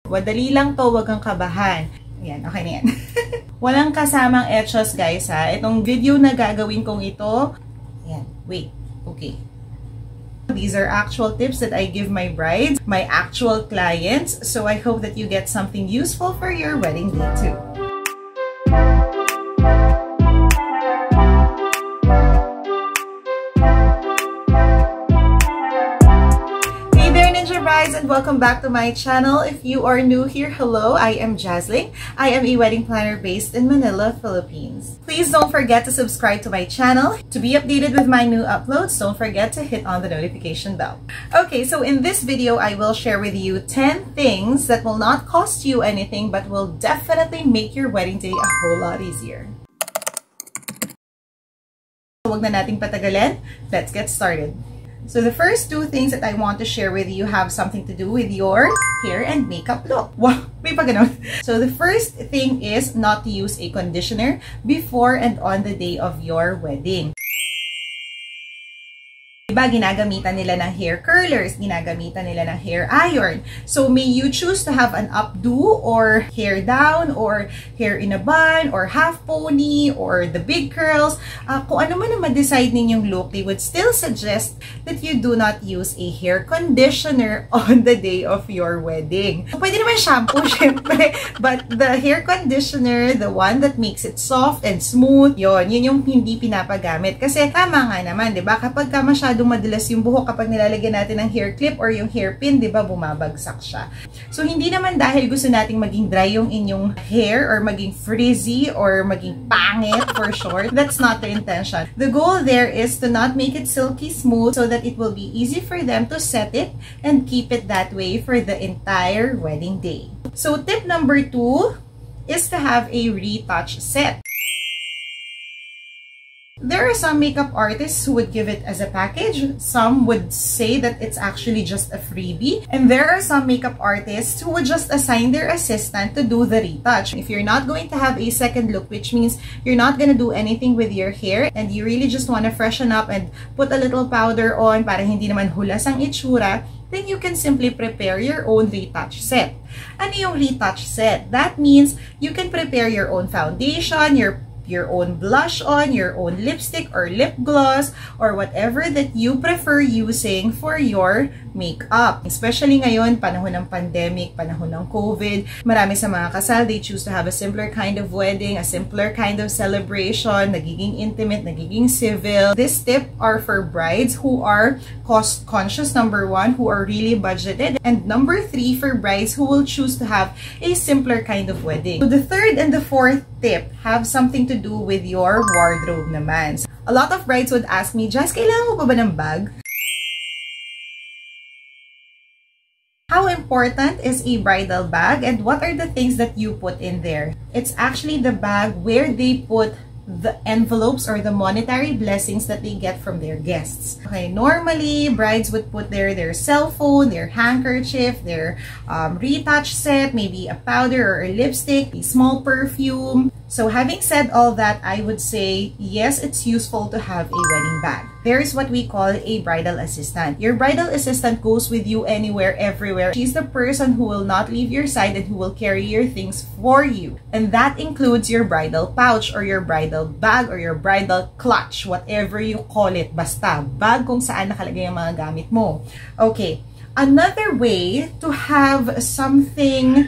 Madali lang to, wag kang kabahan. Ayan, okay na yan. Walang kasamang etchos guys ha. Itong video na gagawin kong ito, ayan, wait, okay. These are actual tips that I give my brides, my actual clients. So I hope that you get something useful for your wedding day too. And welcome back to my channel. If you are new here, hello, I am Jazzling. I am a wedding planner based in Manila, Philippines. Please don't forget to subscribe to my channel. To be updated with my new uploads, don't forget to hit on the notification bell. Okay, so in this video, I will share with you 10 things that will not cost you anything but will definitely make your wedding day a whole lot easier. Huwag na nating patagalin. Let's get started. So the first two things that I want to share with you have something to do with your hair and makeup look. Wow, may pa ganon. So the first thing is not to use a conditioner before and on the day of your wedding. Diba, ginagamitan nila ng hair curlers, ginagamitan nila ng hair iron. So may you choose to have an updo or hair down or hair in a bun or half pony or the big curls. Kung ano man ang ma-decide ninyong look, they would still suggest that you do not use a hair conditioner on the day of your wedding. Pwede naman shampoo, syempre. But the hair conditioner, the one that makes it soft and smooth, yun yung hindi pinapagamit. Kasi tama nga naman, diba? Kapag ka masyadong madalas yung buhok, kapag nilalagyan natin ng hair clip or yung hairpin, di ba, bumabagsak siya. So, hindi naman dahil gusto nating maging dry yung inyong hair or maging frizzy or maging pangit for short. That's not the intention. The goal there is to not make it silky smooth so that it will be easy for them to set it and keep it that way for the entire wedding day. So, tip number 2 is to have a retouch set. There are some makeup artists who would give it as a package. Some would say that it's actually just a freebie. And there are some makeup artists who would just assign their assistant to do the retouch. If you're not going to have a second look, which means you're not going to do anything with your hair and you really just want to freshen up and put a little powder on para hindi naman hulas ang itsura, then you can simply prepare your own retouch set. Ano yung retouch set? That means you can prepare your own foundation, your own blush on, your own lipstick or lip gloss, or whatever that you prefer using for your makeup. Especially ngayon, panahon ng pandemic, panahon ng COVID, marami sa mga kasal, they choose to have a simpler kind of wedding, a simpler kind of celebration, nagiging intimate, nagiging civil. This tip are for brides who are cost conscious, number 1, who are really budgeted, and number 3, for brides who will choose to have a simpler kind of wedding. So the third and the fourth tip have something to do with your wardrobe naman. A lot of brides would ask me, Jazz, kailangan mo pa ba ng bag? How important is a bridal bag and what are the things that you put in there? It's actually the bag where they put the envelopes or the monetary blessings that they get from their guests. Okay, normally brides would put their cell phone, their handkerchief, their retouch set, maybe a powder or a lipstick, a small perfume. So having said all that, I would say yes, it's useful to have a wedding bag. There is what we call a bridal assistant. Your bridal assistant goes with you anywhere, everywhere. She's the person who will not leave your side and who will carry your things for you. And that includes your bridal pouch or your bridal bag or your bridal clutch, whatever you call it. Basta, bag kung saan nakalagay ang mga gamit mo. Okay, another way to have something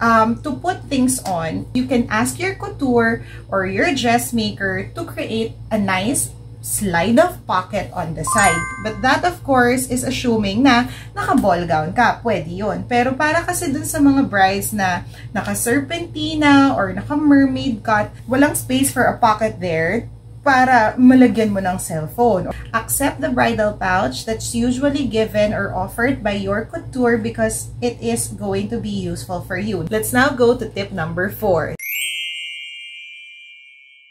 to put things on, you can ask your couture or your dressmaker to create a nice slide of pocket on the side. But that of course is assuming na naka-ball gown ka. Pwede yun. Pero para kasi dun sa mga brides na naka-serpentina or naka-mermaid cut, walang space for a pocket there para malagyan mo ng cellphone. Accept the bridal pouch that's usually given or offered by your couture because it is going to be useful for you. Let's now go to tip number 4.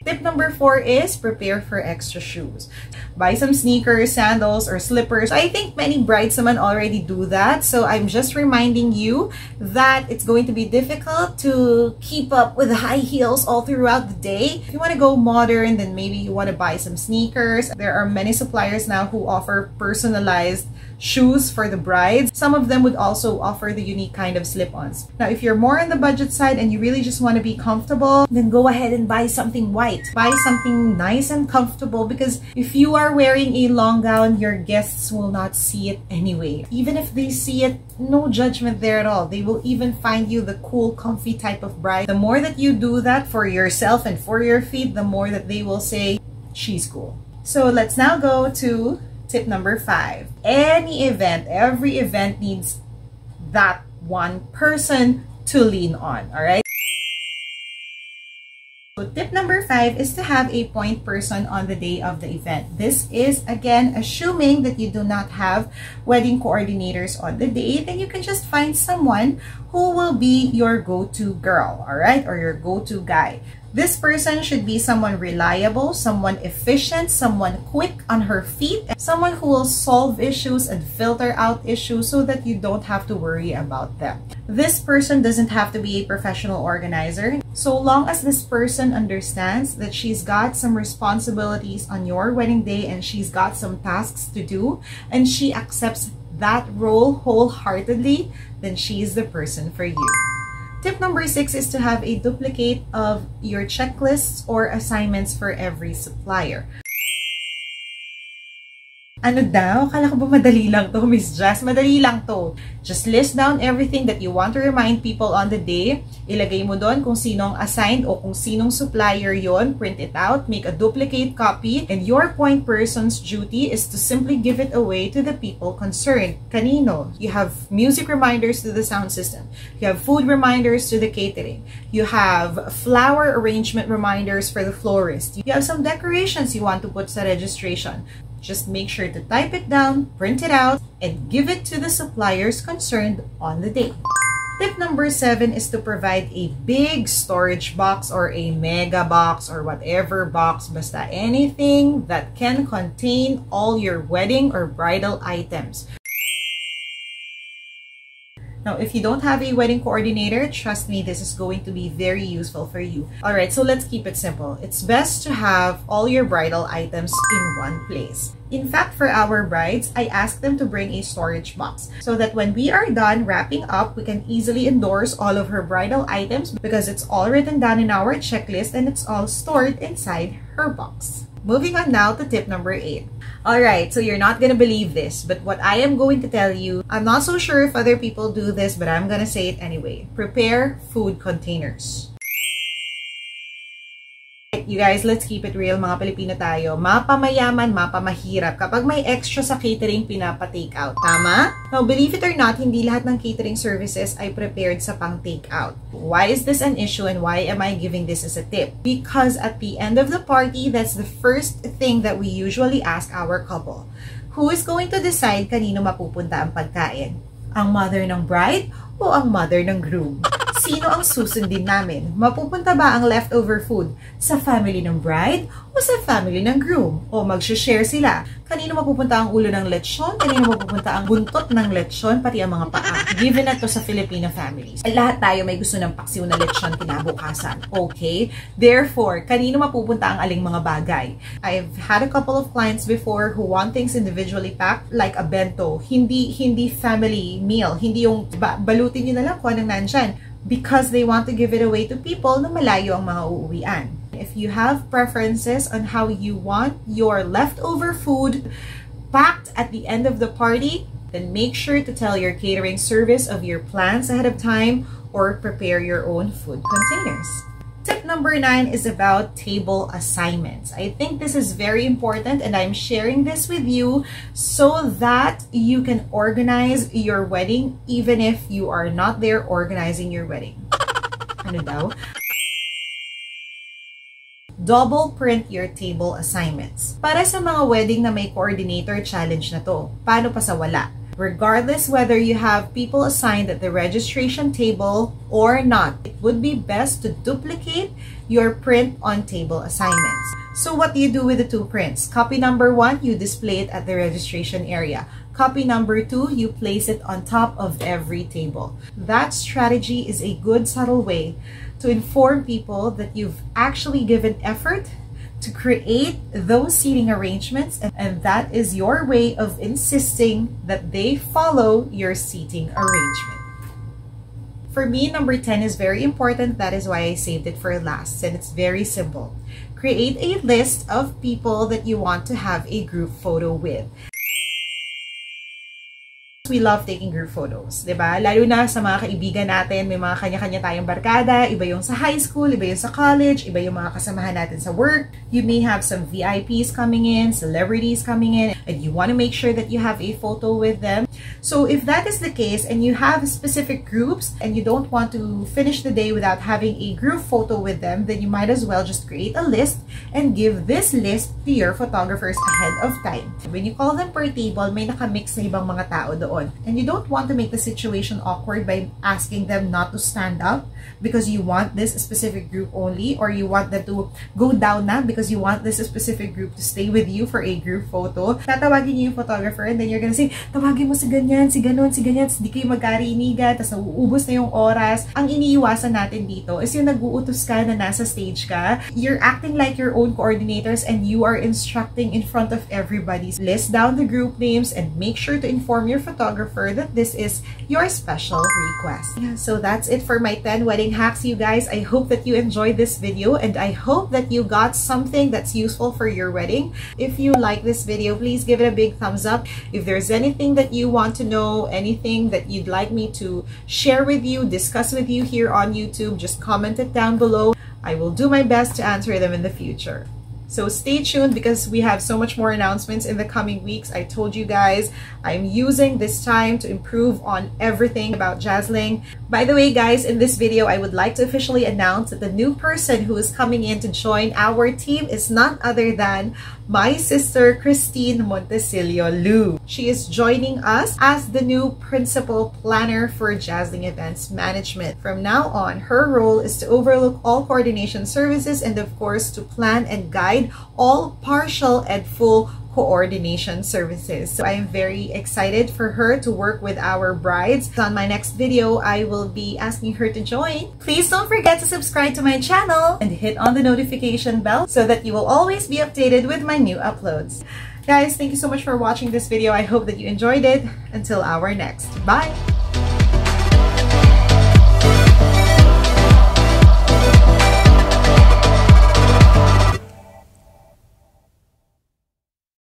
Tip number 4 is prepare for extra shoes. Buy some sneakers, sandals, or slippers. I think many brides naman already do that. So I'm just reminding you that it's going to be difficult to keep up with high heels all throughout the day. If you want to go modern, then maybe you want to buy some sneakers. There are many suppliers now who offer personalized shoes for the brides. Some of them would also offer the unique kind of slip-ons. Now, if you're more on the budget side and you really just want to be comfortable, then go ahead and buy something white. Buy something nice and comfortable, because if you are wearing a long gown, your guests will not see it anyway. Even if they see it, no judgment there at all. They will even find you the cool, comfy type of bride. The more that you do that for yourself and for your feet, the more that they will say, she's cool. So let's now go to tip number 5. Any event, every event needs that one person to lean on, all right? So tip number 5 is to have a point person on the day of the event. This is, again, assuming that you do not have wedding coordinators on the day, then you can just find someone who will be your go-to girl, all right, or your go-to guy. This person should be someone reliable, someone efficient, someone quick on her feet, and someone who will solve issues and filter out issues so that you don't have to worry about them. This person doesn't have to be a professional organizer. So long as this person understands that she's got some responsibilities on your wedding day and she's got some tasks to do, and she accepts that role wholeheartedly, then she's the person for you. Tip number 6 is to have a duplicate of your checklists or assignments for every supplier. Ano daw? Kala ko ba madali lang to, Miss Jazz? Madali lang to. Just list down everything that you want to remind people on the day. Ilagay mo doon kung sinong assigned o kung sinong supplier yon. Print it out, make a duplicate copy, and your point person's duty is to simply give it away to the people concerned. Kanino? You have music reminders to the sound system. You have food reminders to the catering. You have flower arrangement reminders for the florist. You have some decorations you want to put sa registration. Just make sure to type it down, print it out, and give it to the suppliers concerned on the day. Tip number 7 is to provide a big storage box or a mega box or whatever box, basta anything that can contain all your wedding or bridal items. Now, if you don't have a wedding coordinator, trust me, this is going to be very useful for you. Alright, so let's keep it simple. It's best to have all your bridal items in one place. In fact, for our brides, I asked them to bring a storage box so that when we are done wrapping up, we can easily endorse all of her bridal items because it's all written down in our checklist and it's all stored inside her box. Moving on now to tip number 8. Alright, so you're not gonna believe this, but what I am going to tell you, I'm not so sure if other people do this, but I'm gonna say it anyway. Prepare food containers. You guys, let's keep it real, mga Pilipino tayo. Mapamayaman, mapamahirap kapag may extra sa catering pinapa-take out. Tama? Now, believe it or not, hindi lahat ng catering services ay prepared sa pang-take out. Why is this an issue and why am I giving this as a tip? Because at the end of the party, that's the first thing that we usually ask our couple. Who is going to decide kanino mapupunta ang pagkain? Ang mother ng bride o ang mother ng groom? Sino ang susundin namin? Mapupunta ba ang leftover food sa family ng bride o sa family ng groom? O mag-share sila? Kanino mapupunta ang ulo ng lechon? Kanino mapupunta ang buntot ng lechon? Pati ang mga paa. Given na to sa Filipino families. Lahat tayo may gusto ng paksiw na lechon kinabukasan. Okay? Therefore, kanino mapupunta ang aling mga bagay? I've had a couple of clients before who want things individually packed like a bento. Hindi family meal. Hindi yung balutin nyo na lang kung anong nandyan. Because they want to give it away to people na malayo ang mga uuwian. If you have preferences on how you want your leftover food packed at the end of the party, then make sure to tell your catering service of your plans ahead of time or prepare your own food containers. Tip number 9 is about table assignments. I think this is very important and I'm sharing this with you so that you can organize your wedding even if you are not there organizing your wedding. Ano daw? Double print your table assignments. Para sa mga wedding na may coordinator, challenge na to. Paano pa sa wala? Regardless whether you have people assigned at the registration table or not, it would be best to duplicate your print on table assignments. So what do you do with the 2 prints? Copy number 1, you display it at the registration area. Copy number 2, you place it on top of every table. That strategy is a good subtle way to inform people that you've actually given effort to create those seating arrangements, and that is your way of insisting that they follow your seating arrangement. For me, number 10 is very important. That is why I saved it for last, and it's very simple. Create a list of people that you want to have a group photo with. We love taking group photos, diba? Lalo na sa mga kaibigan natin, may mga kanya-kanya tayong barkada, iba yung sa high school, iba yung sa college, iba yung mga kasamahan natin sa work. You may have some VIPs coming in, celebrities coming in, and you want to make sure that you have a photo with them. So if that is the case and you have specific groups and you don't want to finish the day without having a group photo with them, then you might as well just create a list and give this list to your photographers ahead of time. When you call them per table, may nakamix na ibang mga tao doon. And you don't want to make the situation awkward by asking them not to stand up because you want this specific group only, or you want them to go down na because you want this specific group to stay with you for a group photo. Tatawagin niyo yung photographer and then you're gonna say, tawagin mo si ganyan, si ganon, si ganyan, di kayo magkarinigan, tapos nauubos na yung oras. Ang iniiwasan natin dito is yung nag-uutos ka na nasa stage ka. You're acting like your own coordinators and you are instructing in front of everybody. List down the group names and make sure to inform your photographer that this is your special request. Yeah, so that's it for my 10 wedding hacks, you guys. I hope that you enjoyed this video and I hope that you got something that's useful for your wedding. If you like this video, please give it a big thumbs up. If there's anything that you want to know, anything that you'd like me to share with you, discuss with you here on YouTube, just comment it down below. I will do my best to answer them in the future. So stay tuned because we have so much more announcements in the coming weeks. I told you guys I'm using this time to improve on everything about Jazzling. By the way, guys, in this video, I would like to officially announce that the new person who is coming in to join our team is none other than my sister, Christine Montesilio Lu. She is joining us as the new principal planner for Jazzling Events Management. From now on, her role is to overlook all coordination services and of course to plan and guide all partial and full coordination services. So I am very excited for her to work with our brides. On my next video, I will be asking her to join. Please don't forget to subscribe to my channel and hit on the notification bell so that you will always be updated with my new uploads. Guys, thank you so much for watching this video. I hope that you enjoyed it. Until our next. Bye!